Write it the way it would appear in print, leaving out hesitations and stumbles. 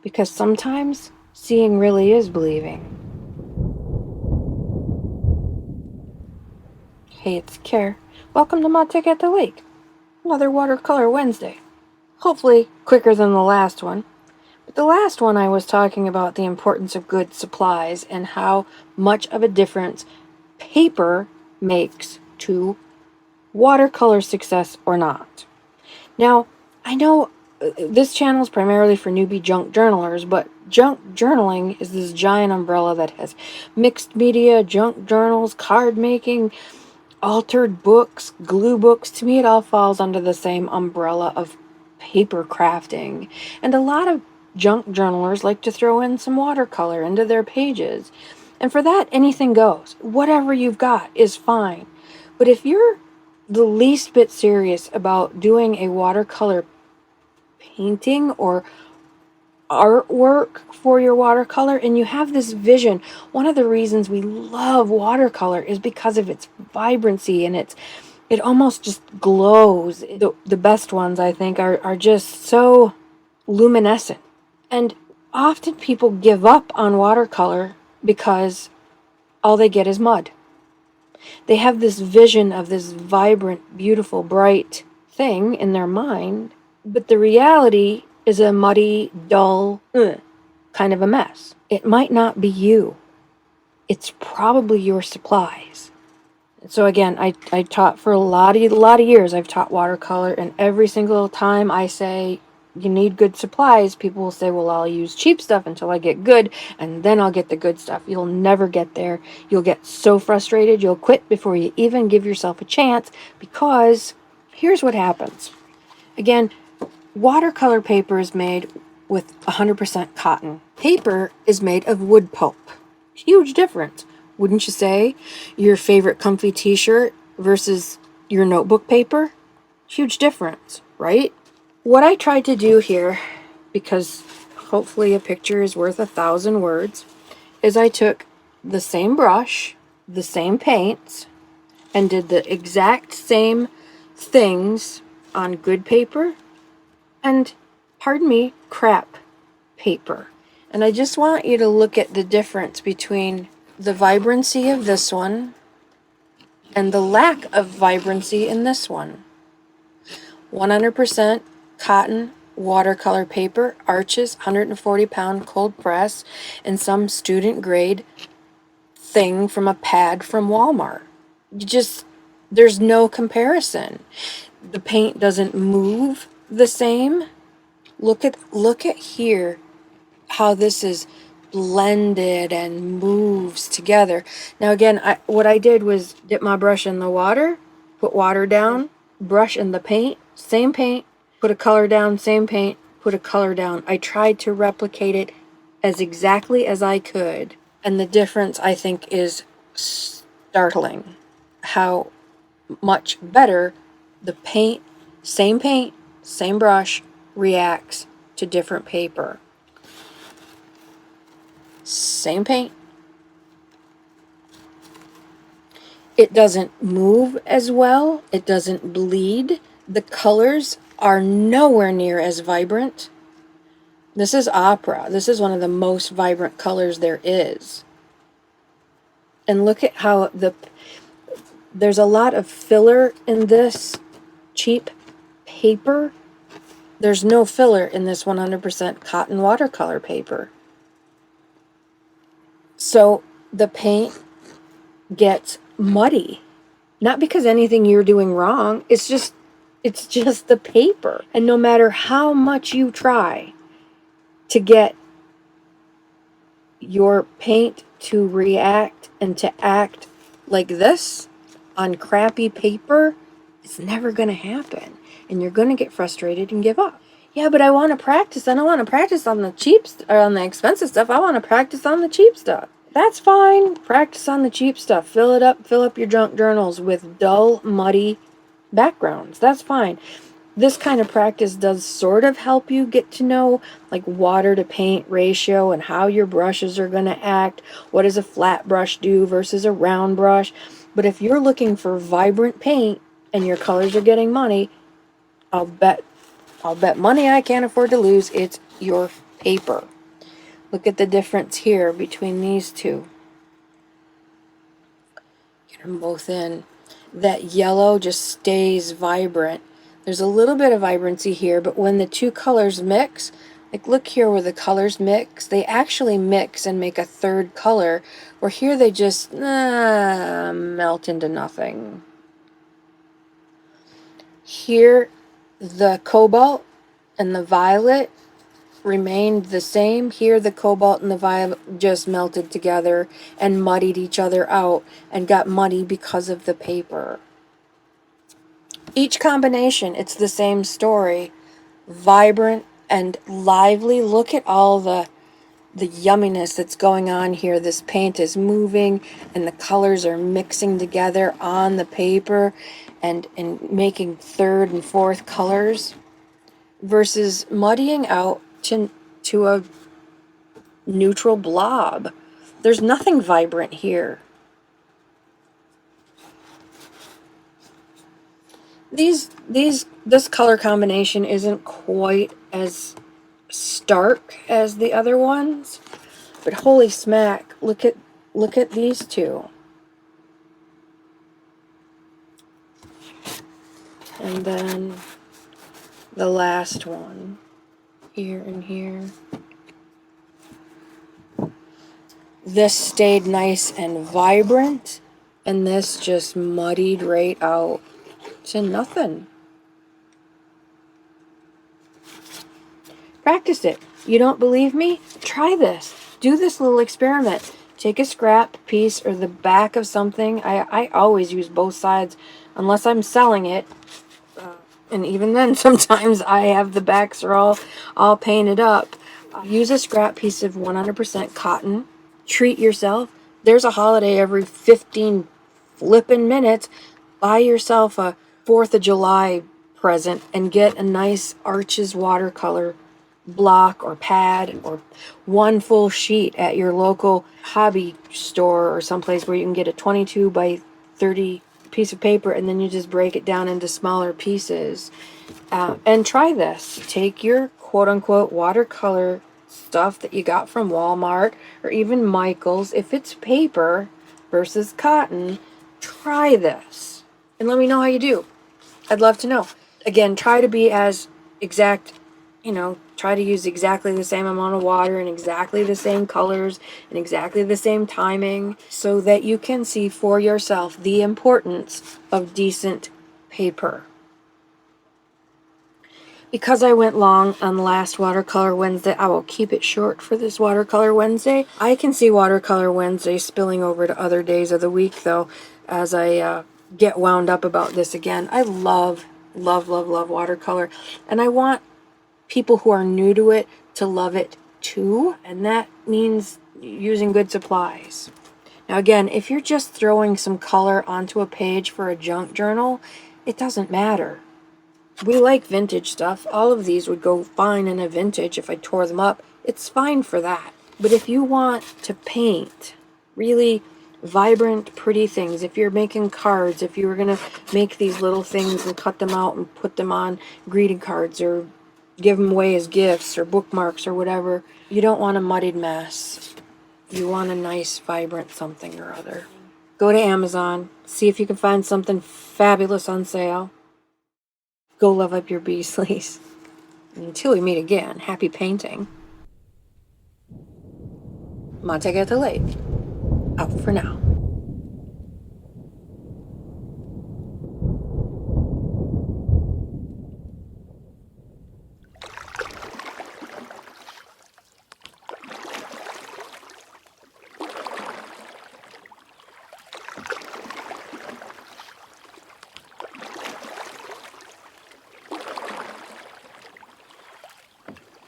because sometimes seeing really is believing. Hey, it's Care. Welcome to Montic at the Lake. Another watercolor Wednesday. Hopefully quicker than the last one. But the last one I was talking about the importance of good supplies and how much of a difference paper makes to watercolor success or not. Now, I know this channel is primarily for newbie junk journalers, but junk journaling is this giant umbrella that has mixed media, junk journals, card making, altered books, glue books. To me, it all falls under the same umbrella of paper crafting. And a lot of junk journalers like to throw in some watercolor into their pages. And for that, anything goes. Whatever you've got is fine. But if you're the least bit serious about doing a watercolor painting or artwork for your watercolor and you have this vision, one of the reasons we love watercolor is because of its vibrancy and it almost just glows. The best ones, I think, are just so luminescent. And often people give up on watercolor because all they get is mud. They have this vision of this vibrant, beautiful, bright thing in their mind, but the reality is a muddy, dull, kind of a mess. It might not be you. It's probably your supplies. So again, I taught for a lot of years. I've taught watercolor, and every single time I say you need good supplies, people will say, well, I'll use cheap stuff until I get good, and then I'll get the good stuff. You'll never get there. You'll get so frustrated, you'll quit before you even give yourself a chance, because here's what happens. Again, watercolor paper is made with 100% cotton. Paper is made of wood pulp. Huge difference. Wouldn't you say? Your favorite comfy t-shirt versus your notebook paper? Huge difference, right? What I tried to do here, because hopefully a picture is worth 1,000 words, is I took the same brush, the same paints, and did the exact same things on good paper and, pardon me, crap paper. And I just want you to look at the difference between the vibrancy of this one and the lack of vibrancy in this one. 100% cotton watercolor paper, Arches, 140-pound cold press, and some student grade thing from a pad from Walmart. There's no comparison. The paint doesn't move the same. Look at here how this is blended and moves together. Now again, what I did was dip my brush in the water, put water down, brush in the paint, same paint, put a color down, same paint, put a color down. I tried to replicate it as exactly as I could, and the difference, I think, is startling. How much better the same paint, same brush, reacts to different paper. Same paint. It doesn't move as well. It doesn't bleed. The colors are nowhere near as vibrant. This is opera. This is one of the most vibrant colors there is. And look at how there's a lot of filler in this cheap paper. There's no filler in this 100% cotton watercolor paper. So the paint gets muddy. Not because anything you're doing wrong. It's just the paper. And no matter how much you try to get your paint to react and to act like this on crappy paper, it's never going to happen. And you're going to get frustrated and give up. Yeah, but I want to practice. I don't want to practice on the cheap or on the expensive stuff. I want to practice on the cheap stuff. That's fine. Practice on the cheap stuff. Fill up your junk journals with dull, muddy backgrounds. That's fine. This kind of practice does sort of help you get to know like water to paint ratio and how your brushes are going to act. What does a flat brush do versus a round brush? But if you're looking for vibrant paint and your colors are getting muddy, I'll bet money I can't afford to lose it's your paper. Look at the difference here between these two. Get them both in. That yellow just stays vibrant. There's a little bit of vibrancy here, but when the two colors mix, like look here where the colors mix, they actually mix and make a third color, where here they just melt into nothing. Here, the cobalt and the violet remained the same. Here, the cobalt and the violet just melted together and muddied each other out and got muddy because of the paper. Each combination, it's the same story. Vibrant and lively. Look at all the yumminess that's going on here. This paint is moving and the colors are mixing together on the paper and making third and fourth colors versus muddying out to a neutral blob. There's nothing vibrant here. This color combination isn't quite as stark as the other ones, but holy smack, look at these two. And then the last one, here and here. This stayed nice and vibrant, and this just muddied right out to nothing. Practice it. You don't believe me? Try this. Do this little experiment. Take a scrap piece or the back of something. I always use both sides unless I'm selling it. And even then, sometimes I have the backs are all painted up. Use a scrap piece of 100% cotton. Treat yourself. There's a holiday every 15 flippin' minutes. Buy yourself a 4th of July present and get a nice Arches watercolor block or pad or one full sheet at your local hobby store or someplace where you can get a 22 by 30 piece of paper, and then you just break it down into smaller pieces. And try this. Take your quote-unquote watercolor stuff that you got from Walmart or even Michael's. If it's paper versus cotton, try this and let me know how you do. I'd love to know. Again, try to be as exact, try to use exactly the same amount of water and exactly the same colors and exactly the same timing so that you can see for yourself the importance of decent paper. Because I went long on the last Watercolor Wednesday, I will keep it short for this Watercolor Wednesday. I can see Watercolor Wednesday spilling over to other days of the week, though, as I get wound up about this again. I love, love, love, love watercolor, and I want people who are new to it to love it too, and that means using good supplies. Now again, if you're just throwing some color onto a page for a junk journal, it doesn't matter. We like vintage stuff. All of these would go fine in a vintage if I tore them up. It's fine for that. But if you want to paint really vibrant, pretty things, if you're making cards, if you were going to make these little things and cut them out and put them on greeting cards or give them away as gifts or bookmarks or whatever, you don't want a muddied mess. You want a nice, vibrant something or other. Go to Amazon. See if you can find something fabulous on sale. Go love up your Beasleys. Until we meet again, happy painting. Montague at the Lake. Out for now.